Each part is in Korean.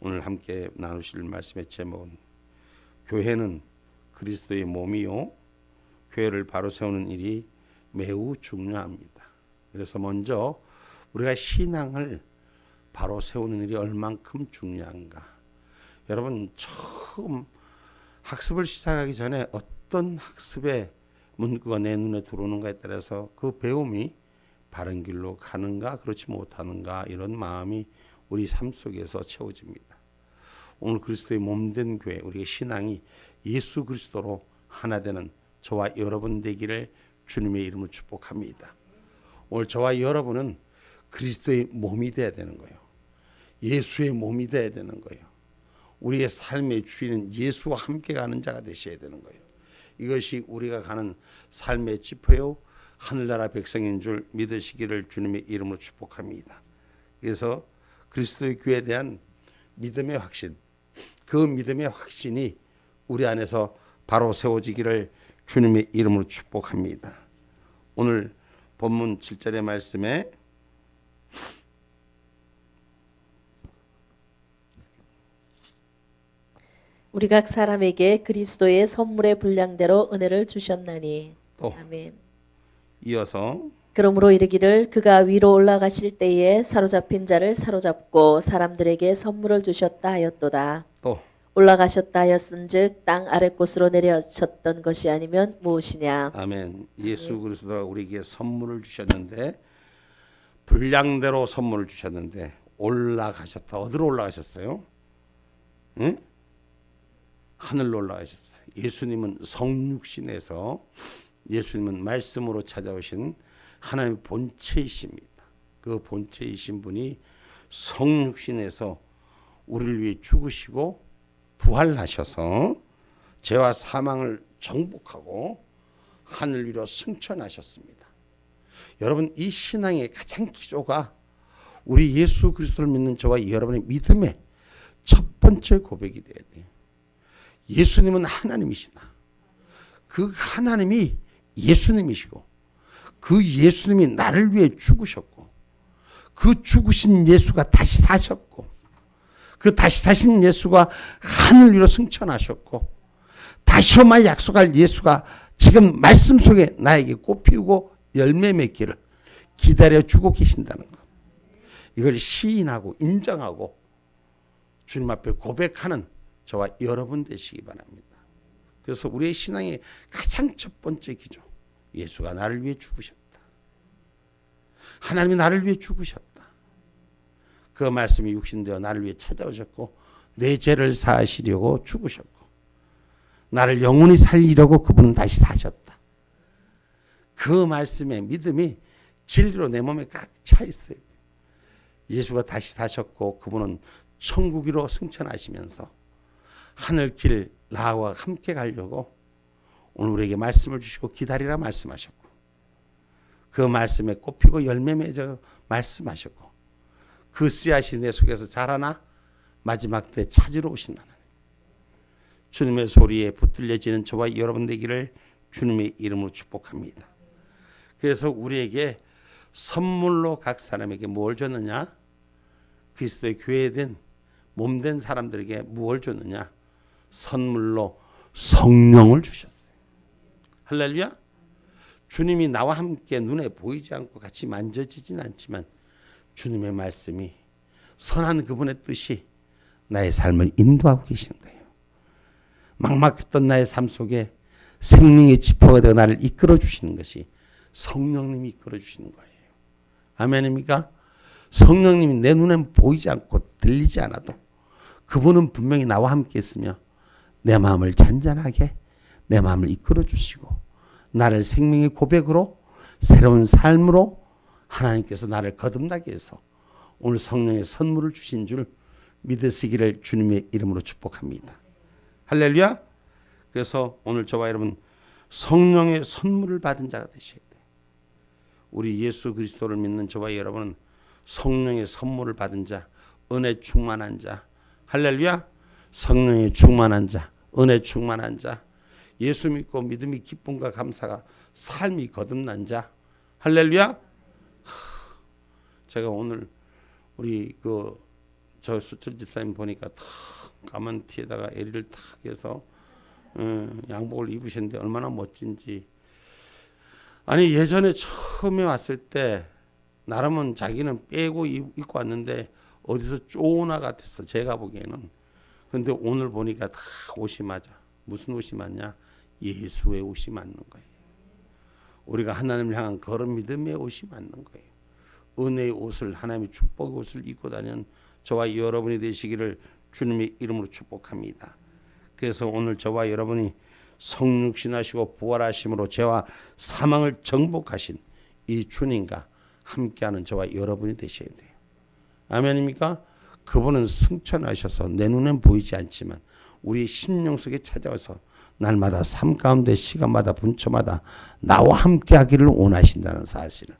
오늘 함께 나누실 말씀의 제목은 교회는 그리스도의 몸이요 교회를 바로 세우는 일이 매우 중요합니다. 그래서 먼저 우리가 신앙을 바로 세우는 일이 얼만큼 중요한가. 여러분 처음 학습을 시작하기 전에 어떤 학습의 문구가 내 눈에 들어오는가에 따라서 그 배움이 바른 길로 가는가 그렇지 못하는가 이런 마음이 우리 삶 속에서 채워집니다. 오늘 그리스도의 몸된 교회 우리의 신앙이 예수 그리스도로 하나 되는 저와 여러분 되기를 주님의 이름으로 축복합니다. 오늘 저와 여러분은 그리스도의 몸이 되어야 되는 거예요. 예수의 몸이 되어야 되는 거예요. 우리의 삶의 주인은 예수와 함께 가는 자가 되셔야 되는 거예요. 이것이 우리가 가는 삶의 지표요 하늘나라 백성인 줄 믿으시기를 주님의 이름으로 축복합니다. 그래서 그리스도의 교회에 대한 믿음의 확신, 그 믿음의 확신이 우리 안에서 바로 세워지기를 주님의 이름으로 축복합니다. 오늘 본문 7절의 말씀에 우리 각 사람에게 그리스도의 선물의 분량대로 은혜를 주셨나니. 또 아멘. 이어서 그러므로 이르기를 그가 위로 올라가실 때에 사로잡힌 자를 사로잡고 사람들에게 선물을 주셨다 하였도다. 또 올라가셨다 하였은즉 땅 아랫곳으로 내려졌던 것이 아니면 무엇이냐. 아멘. 예수 그리스도가 우리에게 선물을 주셨는데 분량대로 선물을 주셨는데 올라가셨다. 어디로 올라가셨어요? 응? 하늘로 올라가셨어요. 예수님은 성육신에서 예수님은 말씀으로 찾아오신 하나님의 본체이십니다. 그 본체이신 분이 성육신에서 우리를 위해 죽으시고 부활하셔서 죄와 사망을 정복하고 하늘 위로 승천하셨습니다. 여러분 이 신앙의 가장 기초가 우리 예수 그리스도를 믿는 저와 여러분의 믿음의 첫 번째 고백이 돼야 돼요. 예수님은 하나님이시다. 그 하나님이 예수님이시고 그 예수님이 나를 위해 죽으셨고 그 죽으신 예수가 다시 사셨고 그 다시 사신 예수가 하늘 위로 승천하셨고 다시 오마 약속할 예수가 지금 말씀 속에 나에게 꽃 피우고 열매 맺기를 기다려주고 계신다는 것. 이걸 시인하고 인정하고 주님 앞에 고백하는 저와 여러분 되시기 바랍니다. 그래서 우리의 신앙의 가장 첫 번째 기조, 예수가 나를 위해 죽으셨다. 하나님이 나를 위해 죽으셨다. 그 말씀이 육신되어 나를 위해 찾아오셨고 내 죄를 사하시려고 죽으셨고 나를 영원히 살리려고 그분은 다시 사셨다. 그 말씀의 믿음이 진리로 내 몸에 꽉 차 있어야 돼. 예수가 다시 사셨고 그분은 천국으로 승천하시면서 하늘길 나와 함께 가려고 오늘 우리에게 말씀을 주시고 기다리라 말씀하셨고 그 말씀에 꽃피고 열매 맺어 말씀하셨고 그 씨앗이 내 속에서 자라나 마지막 때 찾으러 오신 하나님. 주님의 소리에 붙들려지는 저와 여러분 되기를 주님의 이름으로 축복합니다. 그래서 우리에게 선물로 각 사람에게 뭘 줬느냐? 그리스도의 교회된 몸된 사람들에게 무엇을 줬느냐? 선물로 성령을 주셨어요. 할렐루야. 주님이 나와 함께 눈에 보이지 않고 같이 만져지진 않지만 주님의 말씀이 선한 그분의 뜻이 나의 삶을 인도하고 계시는 거예요. 막막했던 나의 삶 속에 생명의 지표가 되어 나를 이끌어 주시는 것이 성령님이 이끌어 주시는 거예요. 아멘입니까? 성령님이 내 눈엔 보이지 않고 들리지 않아도 그분은 분명히 나와 함께 있으며 내 마음을 잔잔하게 내 마음을 이끌어 주시고 나를 생명의 고백으로 새로운 삶으로 하나님께서 나를 거듭나게 해서 오늘 성령의 선물을 주신 줄 믿으시기를 주님의 이름으로 축복합니다. 할렐루야. 그래서 오늘 저와 여러분 성령의 선물을 받은 자가 되셔야 돼요. 우리 예수 그리스도를 믿는 저와 여러분은 성령의 선물을 받은 자, 은혜 충만한 자, 할렐루야. 성령의 충만한 자, 은혜 충만한 자, 예수 믿고 믿음이 기쁨과 감사가 삶이 거듭난 자, 할렐루야. 제가 오늘 우리 그 저 수철 집사님 보니까 탁 까만 티에다가 에리를 탁 해서 양복을 입으셨는데 얼마나 멋진지. 아니 예전에 처음에 왔을 때 나름은 자기는 빼고 입고 왔는데 어디서 쪼나 같았어 제가 보기에는. 근데 오늘 보니까 다 옷이 맞아. 무슨 옷이 맞냐? 예수의 옷이 맞는 거예요. 우리가 하나님을 향한 그런 믿음의 옷이 맞는 거예요. 은혜의 옷을, 하나님의 축복의 옷을 입고 다니는 저와 여러분이 되시기를 주님의 이름으로 축복합니다. 그래서 오늘 저와 여러분이 성육신하시고 부활하심으로 죄와 사망을 정복하신 이 주님과 함께하는 저와 여러분이 되셔야 돼요. 아멘입니까? 그분은 승천하셔서 내 눈엔 보이지 않지만 우리 심령 속에 찾아와서 날마다 삶 가운데 시간마다 분초마다 나와 함께 하기를 원하신다는 사실을,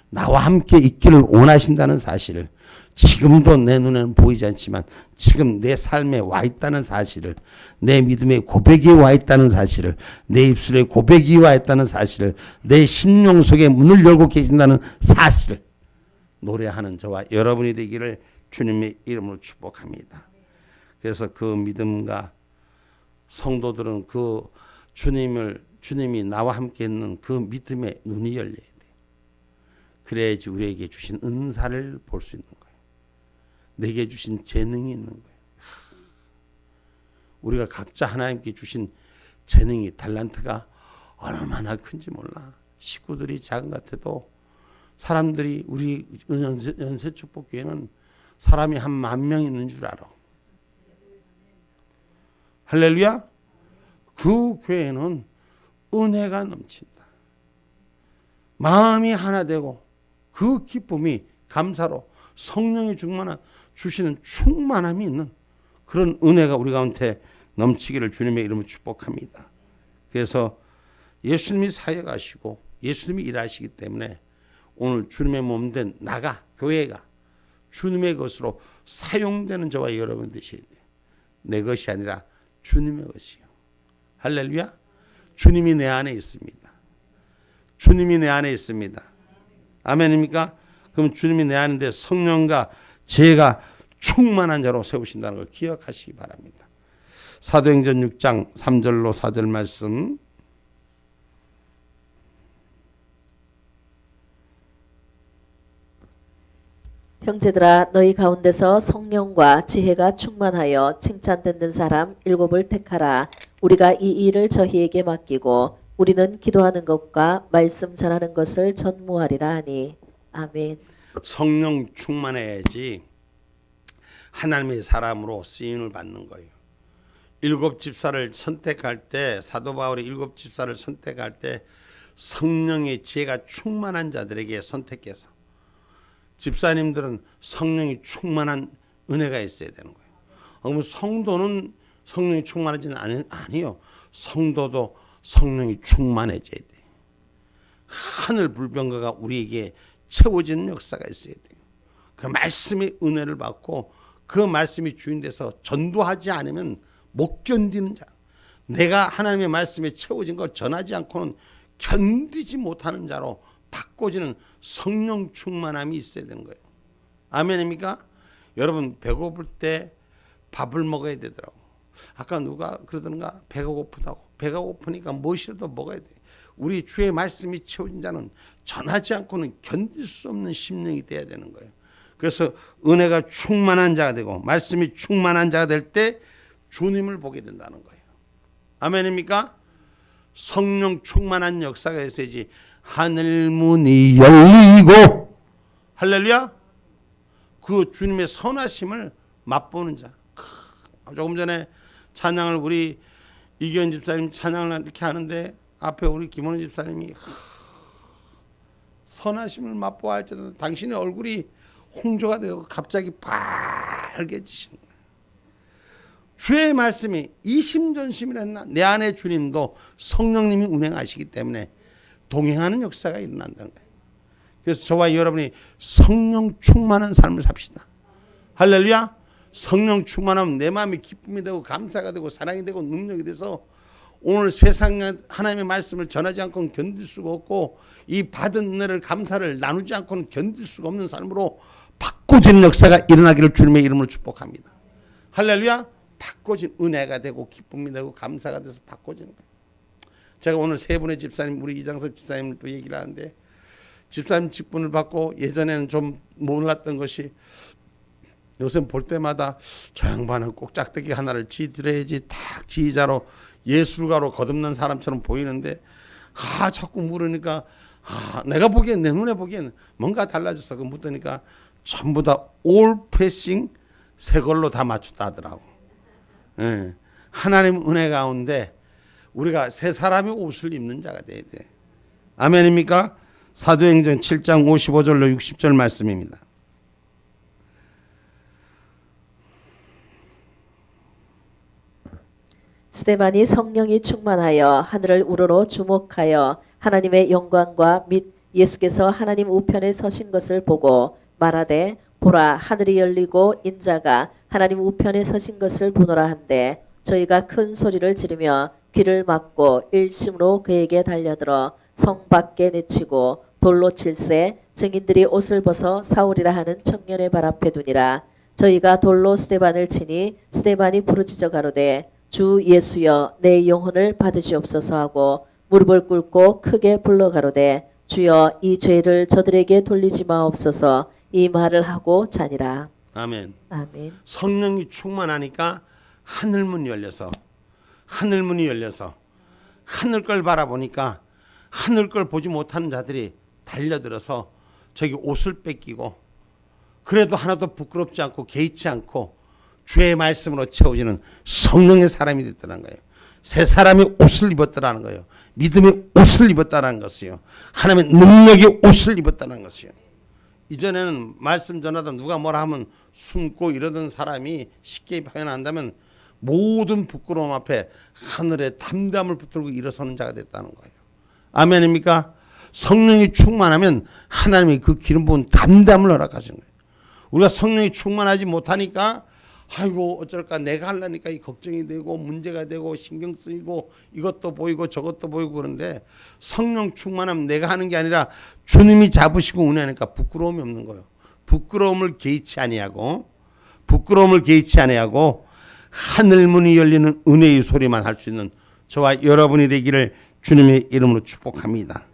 나와 함께 있기를 원하신다는 사실을, 지금도 내 눈에는 보이지 않지만 지금 내 삶에 와 있다는 사실을, 내 믿음의 고백이 와 있다는 사실을, 내 입술에 고백이 와 있다는 사실을, 내 심령 속에 문을 열고 계신다는 사실을 노래하는 저와 여러분이 되기를 주님의 이름으로 축복합니다. 그래서 그 믿음과 성도들은 그 주님이 나와 함께 있는 그 믿음의 눈이 열려야 돼요. 그래야지 우리에게 주신 은사를 볼 수 있는 거예요. 내게 주신 재능이 있는 거예요. 우리가 각자 하나님께 주신 재능이, 달란트가 얼마나 큰지 몰라. 식구들이 작은 것 같아도 사람들이 우리 연세축복교회는 사람이 한 10,000명 있는 줄 알아. 할렐루야. 그 교회는 은혜가 넘친다. 마음이 하나 되고 그 기쁨이 감사로 성령이 주시는 충만함이 있는 그런 은혜가 우리 가운데 넘치기를 주님의 이름으로 축복합니다. 그래서 예수님이 사역하시고 예수님이 일하시기 때문에 오늘 주님의 몸된 나가 교회가 주님의 것으로 사용되는 저와 여러분 되셔야 돼요. 내 것이 아니라 주님의 것이요. 할렐루야. 주님이 내 안에 있습니다. 주님이 내 안에 있습니다. 아멘입니까? 그럼 주님이 내 안인데 성령과 제가 충만한 자로 세우신다는 걸 기억하시기 바랍니다. 사도행전 6장 3절로 4절 말씀. 형제들아 너희 가운데서 성령과 지혜가 충만하여 칭찬 듣는 사람 7을 택하라. 우리가 이 일을 저희에게 맡기고 우리는 기도하는 것과 말씀 전하는 것을 전무하리라 하니. 아멘. 성령 충만해야지 하나님의 사람으로 쓰임을 받는 거예요. 7 집사를 선택할 때, 사도 바울이 7 집사를 선택할 때 성령의 지혜가 충만한 자들에게 선택해서, 집사님들은 성령이 충만한 은혜가 있어야 되는 거예요. 그러면 성도는 성령이 충만하지는 아니요. 성도도 성령이 충만해져야 돼요. 하늘 불병거가 우리에게 채워지는 역사가 있어야 돼요. 그 말씀의 은혜를 받고 그 말씀이 주인돼서 전도하지 않으면 못 견디는 자, 내가 하나님의 말씀에 채워진 걸 전하지 않고는 견디지 못하는 자로 바꿔지는 성령 충만함이 있어야 되는 거예요. 아멘입니까? 여러분 배고플 때 밥을 먹어야 되더라고. 아까 누가 그러던가 배가 고프다고. 배가 고프니까 무엇이라도 먹어야 돼. 우리 주의 말씀이 채워진 자는 전하지 않고는 견딜 수 없는 심령이 돼야 되는 거예요. 그래서 은혜가 충만한 자가 되고 말씀이 충만한 자가 될 때 주님을 보게 된다는 거예요. 아멘입니까? 성령 충만한 역사가 있어야지 하늘 문이 열리고, 할렐루야, 그 주님의 선하심을 맛보는 자. 조금 전에 찬양을 우리 이기현 집사님 찬양을 이렇게 하는데 앞에 우리 김원우 집사님이 선하심을 맛보아 할지라도 당신의 얼굴이 홍조가 되고 갑자기 빨개지시는 거예요. 주의 말씀이 이심전심이랬나 내 안에 주님도 성령님이 운행하시기 때문에 동행하는 역사가 일어난다는 거예요. 그래서 저와 여러분이 성령 충만한 삶을 삽시다. 할렐루야. 성령 충만하면 내 마음이 기쁨이 되고 감사가 되고 사랑이 되고 능력이 돼서 오늘 세상에 하나님의 말씀을 전하지 않고는 견딜 수가 없고 이 받은 은혜를 감사를 나누지 않고는 견딜 수가 없는 삶으로 바꿔지는 역사가 일어나기를 주님의 이름으로 축복합니다. 할렐루야. 바꿔진 은혜가 되고 기쁨이 되고 감사가 돼서 바꿔지는 거예요. 제가 오늘 세 분의 집사님, 우리 이장섭 집사님도 얘기를 하는데, 집사님 직분을 받고 예전에는 좀 몰랐던 것이, 요새 볼 때마다 저 양반은 꼭 짝대기 하나를 지드려야지 탁 지휘자로 예술가로 거듭난 사람처럼 보이는데, 자꾸 물으니까 내가 보기엔, 내 눈에 보기엔 뭔가 달라졌어. 그 묻으니까 전부 다 올 프레싱 새 걸로 다 맞췄다 하더라고. 예. 하나님 은혜 가운데 우리가 새 사람의 옷을 입는 자가 돼야 돼. 아멘입니까? 사도행전 7장 55절로 60절 말씀입니다. 스데반이 성령이 충만하여 하늘을 우러러 주목하여 하나님의 영광과 및 예수께서 하나님 우편에 서신 것을 보고 말하되, 보라, 하늘이 열리고 인자가 하나님 우편에 서신 것을 보노라 한데, 저희가 큰 소리를 지르며 귀를 막고 일심으로 그에게 달려들어 성 밖에 내치고 돌로 칠세, 증인들이 옷을 벗어 사울이라 하는 청년의 발 앞에 두니라. 저희가 돌로 스데반을 치니 스데반이 부르짖어 가로되, 주 예수여, 내 영혼을 받으시옵소서 하고 무릎을 꿇고 크게 불러 가로되, 주여, 이 죄를 저들에게 돌리지 마옵소서. 이 말을 하고 자니라. 아멘. 아멘. 성령이 충만하니까 하늘문이 열려서 하늘 걸 바라보니까 하늘 걸 보지 못하는 자들이 달려들어서 저기 옷을 뺏기고, 그래도 하나도 부끄럽지 않고 개의치 않고 주의 말씀으로 채워지는 성령의 사람이 됐다는 거예요. 새 사람이 옷을 입었다는 거예요. 믿음의 옷을 입었다는 것이요. 하나님의 능력의 옷을 입었다는 것이요. 이전에는 말씀 전하다 누가 뭐라 하면 숨고 이러던 사람이 쉽게 표현한다면 모든 부끄러움 앞에 하늘의 담담을 붙들고 일어서는 자가 됐다는 거예요. 아멘입니까? 성령이 충만하면 하나님이 그 기름 부은 담담을 허락하시는 거예요. 우리가 성령이 충만하지 못하니까 아이고 어쩔까, 내가 하려니까 이 걱정이 되고 문제가 되고 신경 쓰이고 이것도 보이고 저것도 보이고 그런데, 성령 충만하면 내가 하는 게 아니라 주님이 잡으시고 은혜하니까 부끄러움이 없는 거예요. 부끄러움을 개의치 아니하고 하늘문이 열리는 은혜의 소리만 할 수 있는 저와 여러분이 되기를 주님의 이름으로 축복합니다.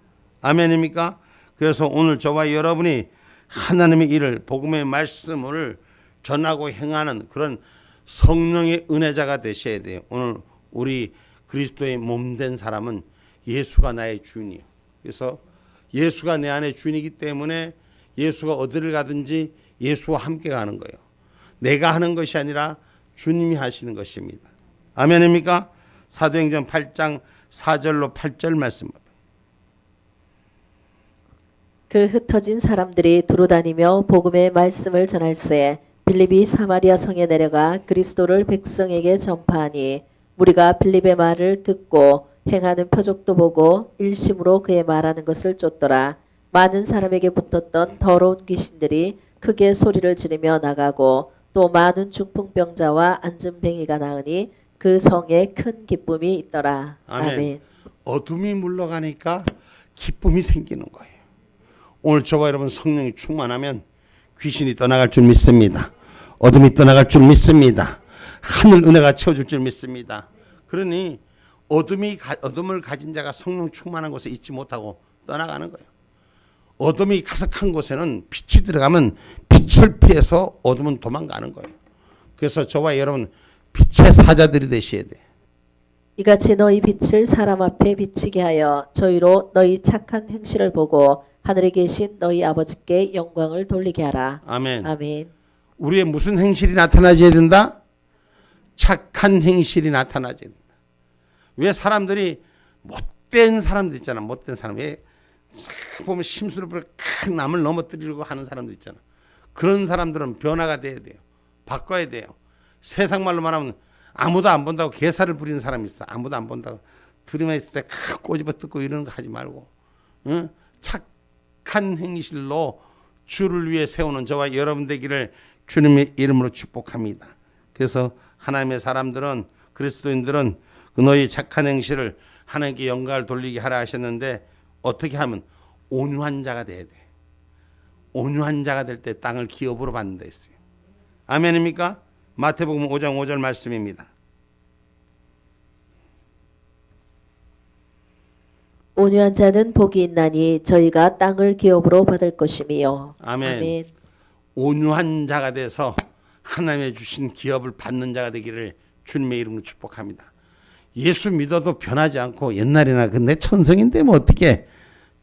아멘입니까? 그래서 오늘 저와 여러분이 하나님의 일을, 복음의 말씀을 전하고 행하는 그런 성령의 은혜자가 되셔야 돼요. 오늘 우리 그리스도의 몸된 사람은 예수가 나의 주인이에요. 그래서 예수가 내 안에 주인이기 때문에 예수가 어디를 가든지 예수와 함께 가는 거예요. 내가 하는 것이 아니라 주님이 하시는 것입니다. 아멘입니까? 사도행전 8장 4절로 8절 말씀. 그 흩어진 사람들이 두루다니며 복음의 말씀을 전할세, 빌립이 사마리아 성에 내려가 그리스도를 백성에게 전파하니, 우리가 빌립의 말을 듣고 행하는 표적도 보고 일심으로 그의 말하는 것을 쫓더라. 많은 사람에게 붙었던 더러운 귀신들이 크게 소리를 지르며 나가고, 또 많은 중풍병자와 안진뱅이가 나으니 그 성에 큰 기쁨이 있더라. 아멘. 아멘. 어둠이 물러가니까 기쁨이 생기는 거예요. 오늘 저와 여러분 성령이 충만하면 귀신이 떠나갈 줄 믿습니다. 어둠이 떠나갈 줄 믿습니다. 하늘 은혜가 채워줄 줄 믿습니다. 그러니 어둠을 가진 자가 성령 충만한 곳에 있지 못하고 떠나가는 거예요. 어둠이 가득한 곳에는 빛이 들어가면 빛을 피해서 어둠은 도망가는 거예요. 그래서 저와 여러분 빛의 사자들이 되셔야 돼요. 이같이 너희 빛을 사람 앞에 비치게 하여 저희로 너희 착한 행실을 보고 하늘에 계신 너희 아버지께 영광을 돌리게 하라. 아멘. 아멘. 우리의 무슨 행실이 나타나줘야 된다? 착한 행실이 나타나줘야 된다. 왜 사람들이 못된 사람들 있잖아. 못된 사람. 왜 보면 심술을 부려 남을 넘어뜨리려고 하는 사람들 있잖아. 그런 사람들은 변화가 돼야 돼요. 바꿔야 돼요. 세상 말로 말하면 아무도 안 본다고 개사를 부리는 사람이 있어. 아무도 안 본다고 둘이만 있을 때 꼬집어 뜯고 이러는 거 하지 말고, 응? 착한 행실로 주를 위해 세우는 저와 여러분 되기를 주님의 이름으로 축복합니다. 그래서 하나님의 사람들은, 그리스도인들은 그 너희 착한 행실을 하나님께 영광을 돌리게 하라 하셨는데, 어떻게 하면 온유한 자가 돼야 돼. 온유한 자가 될 때 땅을 기업으로 받는다 했어요. 아멘입니까? 마태복음 5장 5절 말씀입니다. 온유한 자는 복이 있나니 저희가 땅을 기업으로 받을 것이미요. 아멘. 아멘. 온유한 자가 돼서 하나님의 주신 기업을 받는 자가 되기를 주님의 이름으로 축복합니다. 예수 믿어도 변하지 않고 옛날이나 근데 천성인데 뭐 어떻게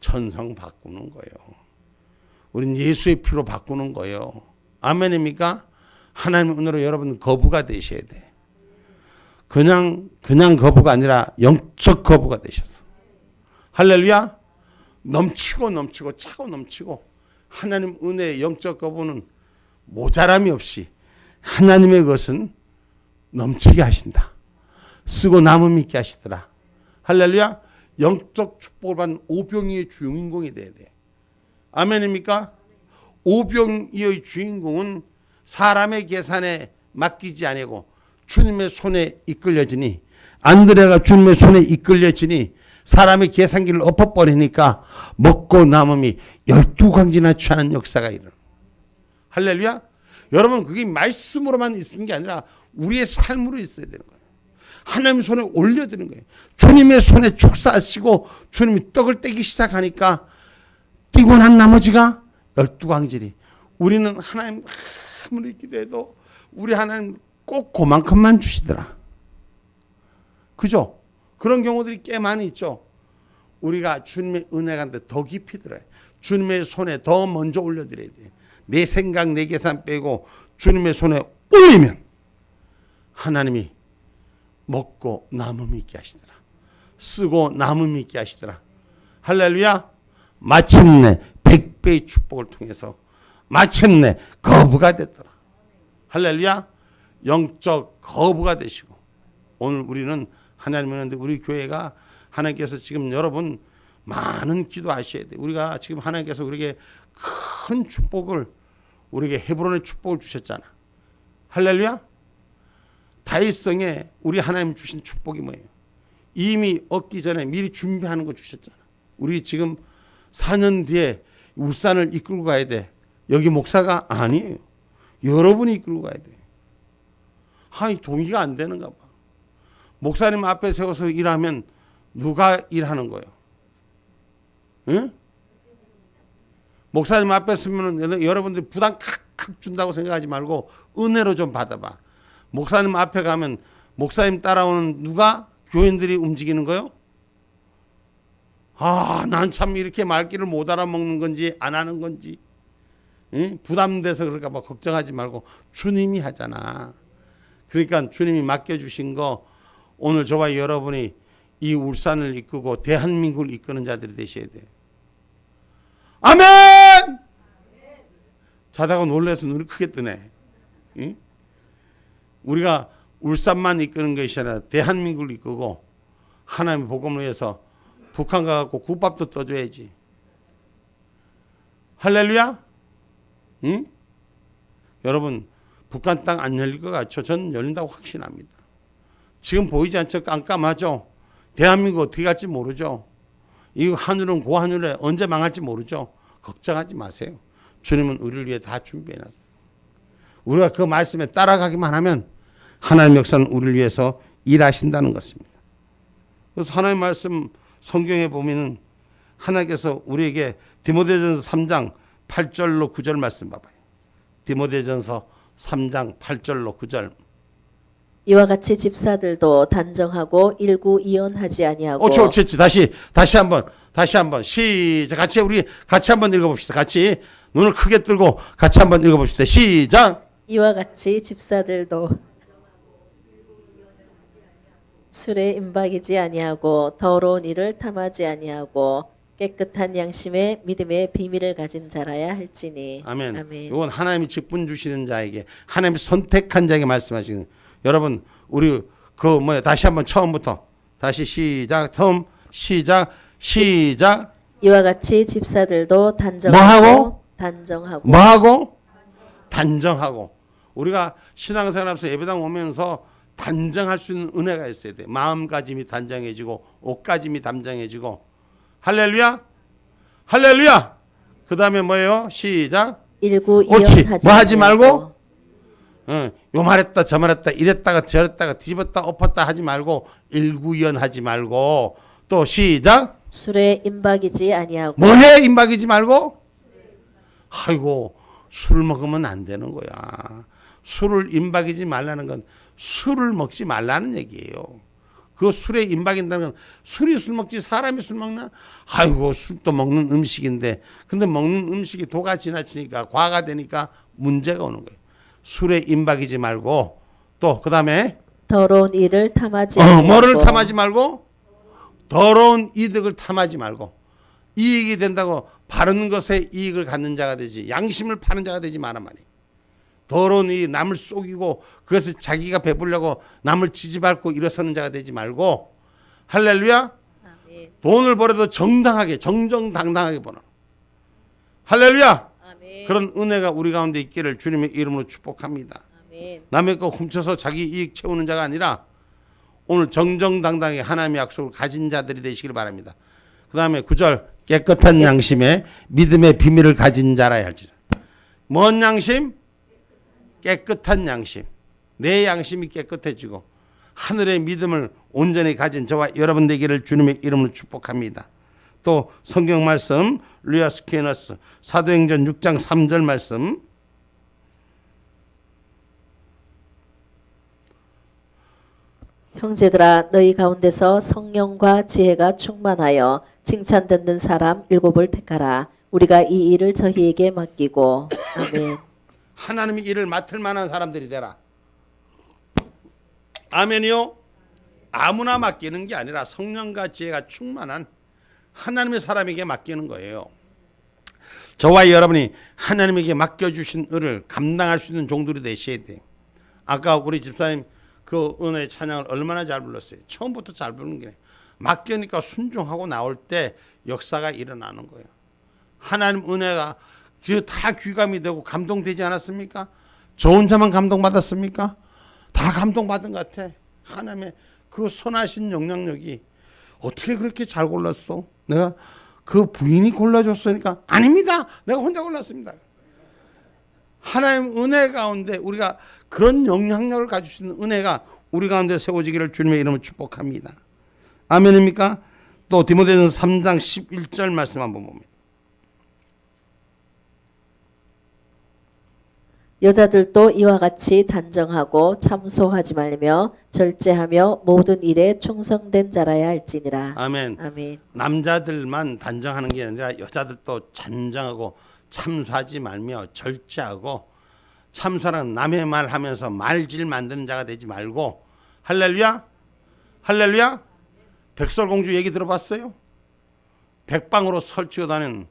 천성 바꾸는 거예요. 우린 예수의 피로 바꾸는 거예요. 아멘입니까? 하나님 오늘은 여러분 거부가 되셔야 돼. 그냥 거부가 아니라 영적 거부가 되셔서 할렐루야. 넘치고 차고 넘치고 하나님 은혜의 영적 거부는 모자람이 없이 하나님의 것은 넘치게 하신다. 쓰고 남음 있게 하시더라. 할렐루야. 영적 축복을 받는 오병이의 주인공이 돼야 돼. 아멘입니까? 오병이의 주인공은 사람의 계산에 맡기지 아니고 주님의 손에 이끌려지니, 안드레가 주님의 손에 이끌려지니 사람의 계산기를 엎어버리니까 먹고 남음이 12광지나 취하는 역사가 일어나. 할렐루야. 여러분 그게 말씀으로만 있는 게 아니라 우리의 삶으로 있어야 되는 거예요. 하나님 손에 올려드는 거예요. 주님의 손에 축사하시고 주님이 떡을 떼기 시작하니까 뛰고 난 나머지가 12광질이. 우리는 하나님 아무리 기도해도 우리 하나님 꼭 그만큼만 주시더라. 그죠? 그런 경우들이 꽤 많이 있죠. 우리가 주님의 은혜가 더 깊이 들어요. 주님의 손에 더 먼저 올려드려야 돼요. 내 생각 내 계산 빼고 주님의 손에 올리면 하나님이 먹고 남음 있게 하시더라. 쓰고 남음 있게 하시더라. 할렐루야. 마침내 100배의 축복을 통해서 마침내 거부가 됐더라. 할렐루야. 영적 거부가 되시고 오늘 우리는 하나님은 우리 교회가 하나님께서 지금 여러분 많은 기도하셔야 돼. 우리가 지금 하나님께서 우리에게 큰 축복을 우리에게 헤브론의 축복을 주셨잖아. 할렐루야. 다윗성에 우리 하나님 주신 축복이 뭐예요? 이미 얻기 전에 미리 준비하는 거 주셨잖아. 우리 지금 4년 뒤에 울산을 이끌고 가야 돼. 여기 목사가 아니에요. 여러분이 이끌고 가야 돼. 하이 동의가 안 되는가 봐. 목사님 앞에 세워서 일하면 누가 일하는 거예요? 응? 목사님 앞에 서면 여러분들이 부담 칵칵 준다고 생각하지 말고 은혜로 좀 받아봐. 목사님 앞에 가면 목사님 따라오는 누가? 교인들이 움직이는 거요? 아, 난 참 이렇게 말귀를 못 알아먹는 건지 안 하는 건지 응? 부담돼서 그럴까 봐 걱정하지 말고 주님이 하잖아. 그러니까 주님이 맡겨주신 거 오늘 저와 여러분이 이 울산을 이끄고 대한민국을 이끄는 자들이 되셔야 돼요. 아멘! 자다가 놀라서 눈이 크게 뜨네. 응? 우리가 울산만 이끄는 것이 아니라 대한민국을 이끄고 하나님의 복음을 위해서 북한 가갖고 국밥도 떠줘야지. 할렐루야? 응? 여러분 북한 땅 안 열릴 것 같죠? 전 열린다고 확신합니다. 지금 보이지 않죠? 깜깜하죠? 대한민국 어떻게 갈지 모르죠? 이 하늘은 그 하늘에 언제 망할지 모르죠? 걱정하지 마세요. 주님은 우리를 위해 다 준비해놨어. 우리가 그 말씀에 따라가기만 하면 하나님의 역사는 우리를 위해서 일하신다는 것입니다. 그래서 하나님의 말씀 성경에 보면은 하나님께서 우리에게 디모데전서 3장 8절로 9절 말씀 봐봐요. 디모데전서 3장 8절로 9절. 이와 같이 집사들도 단정하고 일구이연하지 아니하고. 옳지. 다시 한번 시작. 우리 같이 한번 읽어봅시다. 같이 눈을 크게 뜨고 같이 한번 읽어봅시다. 시작. 이와 같이 집사들도 술에 임박이지 아니하고 더러운 일을 탐하지 아니하고 깨끗한 양심의 믿음의 비밀을 가진 자라야 할지니. 아멘. 아멘. 이건 하나님이 직분 주시는 자에게 하나님이 선택한 자에게 말씀하시는. 여러분 우리 다시 한번 처음부터 다시 시작. 처음 시작. 이와 같이 집사들도 단정하고 우리가 신앙생활하면서 예배당 오면서 단정할 수 있는 은혜가 있어야 돼. 마음가짐이 단정해지고 옷가짐이 단정해지고. 할렐루야. 그 다음에 뭐예요? 시작. 일구 옳지. 이연하지 뭐 하지 말고? 아니하고 요 말했다 저 말했다 이랬다가 저랬다가 뒤집었다 엎었다 하지 말고 일구이연하지 말고 또 시작. 술에 임박이지 아니하고 뭐해? 임박이지 말고? 아이고 술 먹으면 안 되는 거야. 술을 임박이지 말라는 건 술을 먹지 말라는 얘기예요. 그 술에 임박인다는 건 술이 술 먹지 사람이 술 먹나? 아이고 술도 먹는 음식인데 근데 먹는 음식이 도가 지나치니까 과가 되니까 문제가 오는 거예요. 술에 임박이지 말고 또 그 다음에 더러운 일을 탐하지 아니하고 뭐를 탐하지 말고 더러운 이득을 탐하지 말고 이익이 된다고 바른 것에 이익을 갖는 자가 되지 양심을 파는 자가 되지 마란 말이에요. 더러운 이 남을 속이고 그것을 자기가 배부려고 남을 지지밟고 일어서는 자가 되지 말고 할렐루야. 아멘. 돈을 벌어도 정당하게 정정당당하게 버는 할렐루야. 아멘. 그런 은혜가 우리 가운데 있기를 주님의 이름으로 축복합니다. 아멘. 남의 거 훔쳐서 자기 이익 채우는 자가 아니라 오늘 정정당당하게 하나님의 약속을 가진 자들이 되시길 바랍니다. 그 다음에 9절 깨끗한 양심에 믿음의 비밀을 가진 자라야 할지라. 뭔 양심? 깨끗한 양심. 내 양심이 깨끗해지고 하늘의 믿음을 온전히 가진 저와 여러분 되기를 주님의 이름으로 축복합니다. 또 성경 말씀 루아스케너스 사도행전 6장 3절 말씀 형제들아 너희 가운데서 성령과 지혜가 충만하여 칭찬 듣는 사람 7을 택하라. 우리가 이 일을 저희에게 맡기고 아멘. 하나님이 일을 맡을 만한 사람들이 되라. 아멘이요. 아무나 맡기는 게 아니라 성령과 지혜가 충만한 하나님의 사람에게 맡기는 거예요. 저와 여러분이 하나님에게 맡겨주신 일을 감당할 수 있는 종들이 되셔야 돼요. 아까 우리 집사님 그 은혜의 찬양을 얼마나 잘 불렀어요. 처음부터 잘 부르는 게 맡기니까 순종하고 나올 때 역사가 일어나는 거예요. 하나님 은혜가 다 귀감이 되고 감동되지 않았습니까? 저 혼자만 감동받았습니까? 다 감동받은 것 같아. 하나님의 그 선하신 영향력이 어떻게 그렇게 잘 골랐어? 내가 그 부인이 골라줬으니까 아닙니다. 내가 혼자 골랐습니다. 하나님 은혜 가운데 우리가 그런 영향력을 가지시는 은혜가 우리 가운데 세워지기를 주님의 이름으로 축복합니다. 아멘입니까? 또 디모데전서 3장 11절 말씀 한번 봅니다. 여자들도 이와 같이 단정하고 참소하지 말며 절제하며 모든 일에 충성된 자라야 할지니라. 아멘. 아멘. 남자들만 단정하는 게 아니라 여자들도 단정하고 참소하지 말며 절제하고 참소랑 남의 말 하면서 말질 만드는 자가 되지 말고 할렐루야. 할렐루야. 백설공주 얘기 들어봤어요? 백방으로 설치고 다니는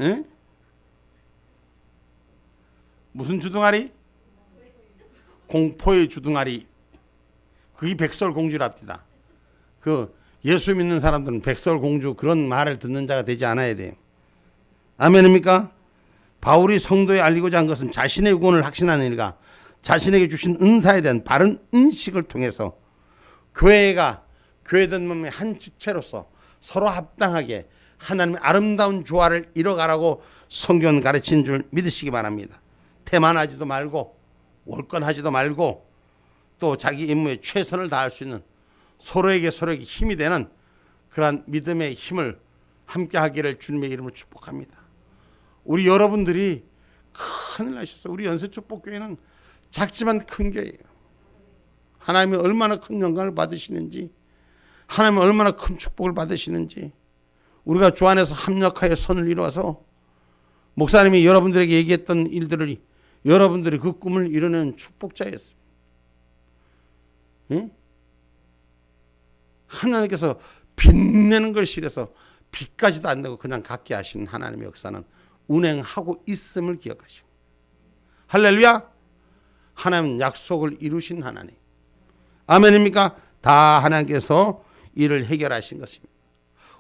에? 무슨 주둥아리? 공포의 주둥아리. 그게 백설공주랍니다. 그 예수 믿는 사람들은 백설공주 그런 말을 듣는 자가 되지 않아야 돼요. 아멘입니까? 바울이 성도에 알리고자 한 것은 자신의 구원을 확신하는 일과 자신에게 주신 은사에 대한 바른 인식을 통해서 교회가 교회된 몸의 한 지체로서 서로 합당하게 하나님의 아름다운 조화를 이뤄가라고 성경은 가르친 줄 믿으시기 바랍니다. 태만하지도 말고 월권하지도 말고 또 자기 임무에 최선을 다할 수 있는 서로에게 힘이 되는 그러한 믿음의 힘을 함께 하기를 주님의 이름으로 축복합니다. 우리 여러분들이 큰일 나셨어요. 우리 연세축복교회는 작지만 큰 교회예요. 하나님이 얼마나 큰 영광을 받으시는지 하나님이 얼마나 큰 축복을 받으시는지 우리가 주 안에서 합력하여 선을 이루어서 목사님이 여러분들에게 얘기했던 일들을 여러분들이 그 꿈을 이루는 축복자였습니다. 예? 하나님께서 빛내는 걸 싫어서 빛까지도 안 내고 그냥 갖게 하신 하나님의 역사는 운행하고 있음을 기억하시고 할렐루야. 하나님은 약속을 이루신 하나님. 아멘입니까? 다 하나님께서 이를 해결하신 것입니다.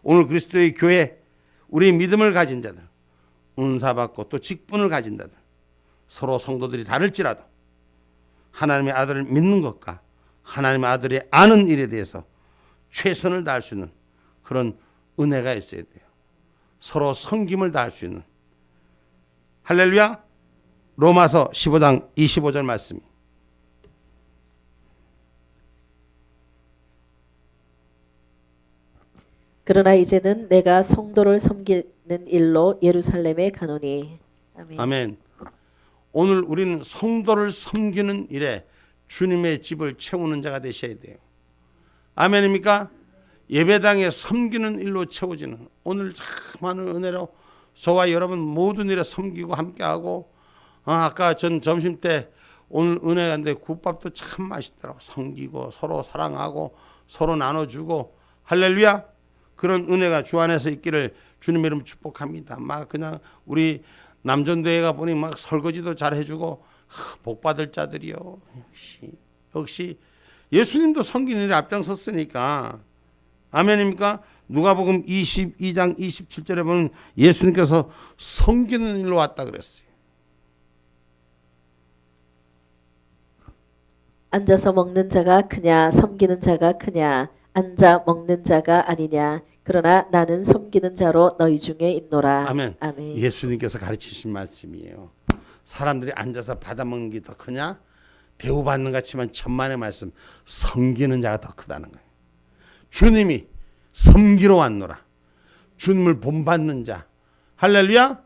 오늘 그리스도의 교회 우리 믿음을 가진 자들 은사받고 또 직분을 가진 자들 서로 성도들이 다를지라도 하나님의 아들을 믿는 것과 하나님의 아들이 아는 일에 대해서 최선을 다할 수 있는 그런 은혜가 있어야 돼요. 서로 섬김을 다할 수 있는. 할렐루야. 로마서 15장 25절 말씀. 그러나 이제는 내가 성도를 섬기는 일로 예루살렘에 가노니. 아멘. 아멘. 오늘 우리는 성도를 섬기는 일에 주님의 집을 채우는 자가 되셔야 돼요. 아멘입니까? 예배당에 섬기는 일로 채워지는, 오늘 참 많은 은혜로 저와 여러분 모든 일에 섬기고 함께하고, 아까 전 점심 때 오늘 은혜가인데 국밥도 참 맛있더라고. 섬기고 서로 사랑하고 서로 나눠주고. 할렐루야. 그런 은혜가 주 안에서 있기를 주님의 이름 축복합니다. 막 그냥 우리 남전대회가 보니 막 설거지도 잘 해주고 복 받을 자들이요. 역시 예수님도 섬기는 일에 앞장섰으니까. 아멘입니까? 누가복음 22장 27절에 보면 예수님께서 섬기는 일로 왔다 그랬어요. 앉아서 먹는 자가 크냐 섬기는 자가 크냐, 앉아 먹는 자가 아니냐, 그러나 나는 섬기는 자로 너희 중에 있노라. 아멘. 아멘. 예수님께서 가르치신 말씀이에요. 사람들이 앉아서 받아먹는 게 더 크냐? 대우받는 것 같지만 천만의 말씀, 섬기는 자가 더 크다는 거예요. 주님이 섬기러 왔노라. 주님을 본받는 자. 할렐루야.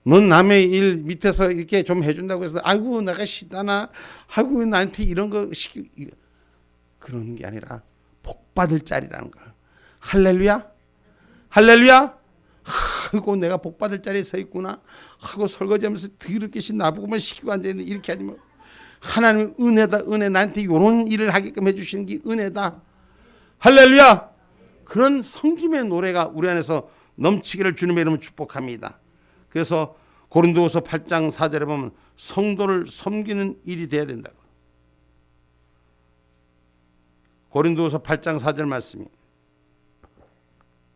넌 남의 일 밑에서 이렇게 좀 해준다고 해서 아이고 내가 시다나, 아이고 나한테 이런 거 시키, 그러는 게 아니라 복받을 자리라는 거예요. 할렐루야. 할렐루야. 아이고 내가 복받을 자리에 서 있구나 하고 설거지하면서 더럽게 나보고만 시키고 앉아있는, 이렇게 하지 마. 하나님의 은혜다. 은혜. 나한테 이런 일을 하게끔 해주시는 게 은혜다. 할렐루야. 그런 섬김의 노래가 우리 안에서 넘치기를 주님의 이름으로 축복합니다. 그래서 고린도후서 8장 4절에 보면 성도를 섬기는 일이 돼야 된다. 고린도후서 8장 4절 말씀이,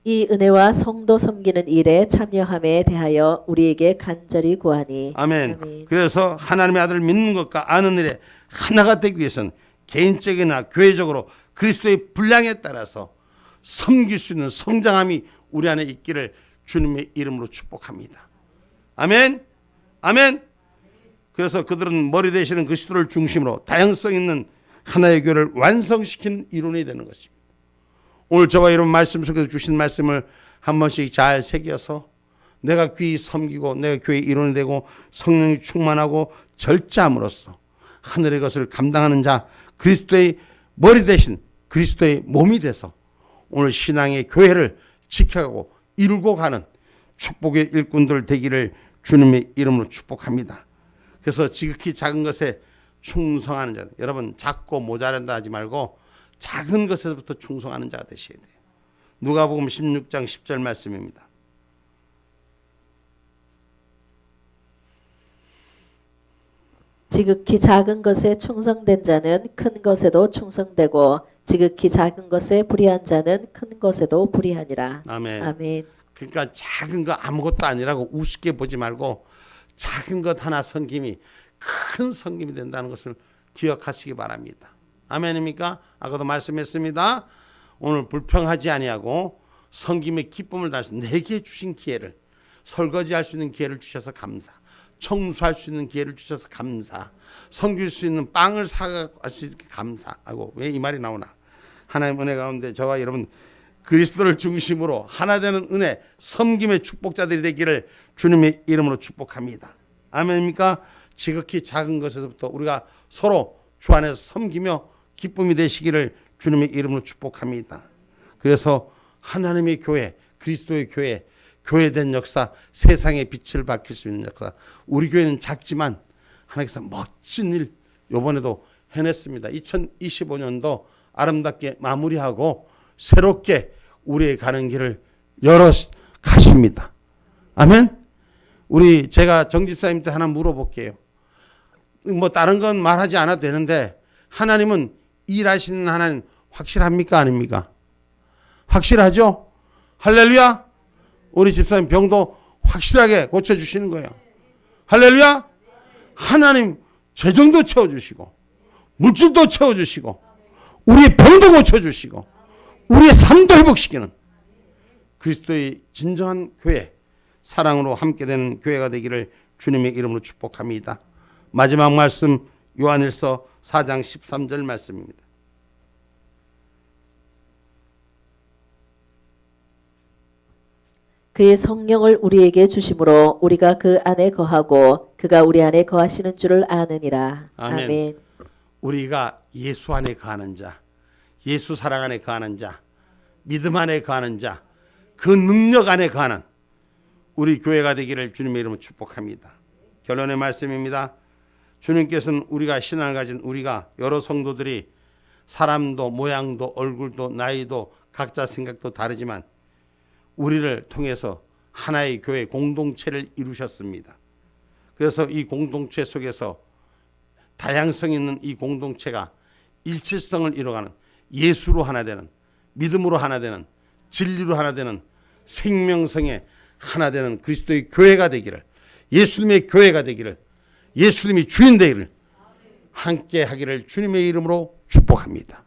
이 은혜와 성도 섬기는 일에 참여함에 대하여 우리에게 간절히 구하니. 아멘. 아멘. 그래서 하나님의 아들을 믿는 것과 아는 일에 하나가 되기 위해서는 개인적이나 교회적으로 그리스도의 분량에 따라서 섬길 수 있는 성장함이 우리 안에 있기를 주님의 이름으로 축복합니다. 아멘. 아멘. 그래서 그들은 머리 되시는 그리스도를 중심으로 다양성 있는 하나의 교회를 완성시키는 이론이 되는 것입니다. 오늘 저와 여러분 말씀 속에서 주신 말씀을 한 번씩 잘 새겨서 내가 귀히 섬기고 내가 교회의 일원이 되고 성령이 충만하고 절제함으로써 하늘의 것을 감당하는 자, 그리스도의 머리 대신 그리스도의 몸이 돼서 오늘 신앙의 교회를 지켜가고 이루고 가는 축복의 일꾼들 되기를 주님의 이름으로 축복합니다. 그래서 지극히 작은 것에 충성하는 자, 여러분 작고 모자란다 하지 말고 작은 것에서부터 충성하는 자가 되셔야 돼요. 누가복음 16장 10절 말씀입니다. 지극히 작은 것에 충성된 자는 큰 것에도 충성되고 지극히 작은 것에 불의한 자는 큰 것에도 불의하니라. 아멘. 아멘. 그러니까 작은 거 아무것도 아니라고 우습게 보지 말고 작은 것 하나 섬김이 큰 섬김이 된다는 것을 기억하시기 바랍니다. 아멘입니까? 아까도 말씀했습니다. 오늘 불평하지 아니하고 섬김의 기쁨을 다해서 내게 주신 기회를, 설거지할 수 있는 기회를 주셔서 감사, 청소할 수 있는 기회를 주셔서 감사, 섬길 수 있는 빵을 사갖고 할 수 있게 감사. 아이고 왜 이 말이 나오나. 하나님 은혜 가운데 저와 여러분 그리스도를 중심으로 하나 되는 은혜, 섬김의 축복자들이 되기를 주님의 이름으로 축복합니다. 아멘입니까? 지극히 작은 것에서부터 우리가 서로 주 안에서 섬기며 기쁨이 되시기를 주님의 이름으로 축복합니다. 그래서 하나님의 교회, 그리스도의 교회, 교회된 역사, 세상의 빛을 밝힐 수 있는 역사. 우리 교회는 작지만 하나님께서 멋진 일 이번에도 해냈습니다. 2025년도 아름답게 마무리하고 새롭게 우리의 가는 길을 열어 가십니다. 아멘. 우리 제가 정집사님한테 하나 물어볼게요. 뭐 다른 건 말하지 않아도 되는데 하나님은 일하시는 하나님 확실합니까 아닙니까? 확실하죠? 할렐루야. 우리 집사님 병도 확실하게 고쳐주시는 거예요. 할렐루야. 하나님 재정도 채워주시고 물질도 채워주시고 우리의 병도 고쳐주시고 우리의 삶도 회복시키는 그리스도의 진정한 교회, 사랑으로 함께 되는 교회가 되기를 주님의 이름으로 축복합니다. 마지막 말씀 요한일서 4장 13절 말씀입니다. 그의 성령을 우리에게 주심으로 우리가 그 안에 거하고 그가 우리 안에 거하시는 줄을 아느니라. 아멘. 아멘. 우리가 예수 안에 거하는 자, 예수 사랑 안에 거하는 자, 믿음 안에 거하는 자, 그 능력 안에 거하는 우리 교회가 되기를 주님의 이름으로 축복합니다. 결론의 말씀입니다. 주님께서는 우리가 신앙을 가진 우리가 여러 성도들이 사람도 모양도 얼굴도 나이도 각자 생각도 다르지만 우리를 통해서 하나의 교회 공동체를 이루셨습니다. 그래서 이 공동체 속에서 다양성 있는 이 공동체가 일치성을 이뤄가는 예수로 하나 되는, 믿음으로 하나 되는, 진리로 하나 되는, 생명성에 하나 되는 그리스도의 교회가 되기를, 예수님의 교회가 되기를, 예수님이 주인 되기를 함께 하기를 주님의 이름으로 축복합니다.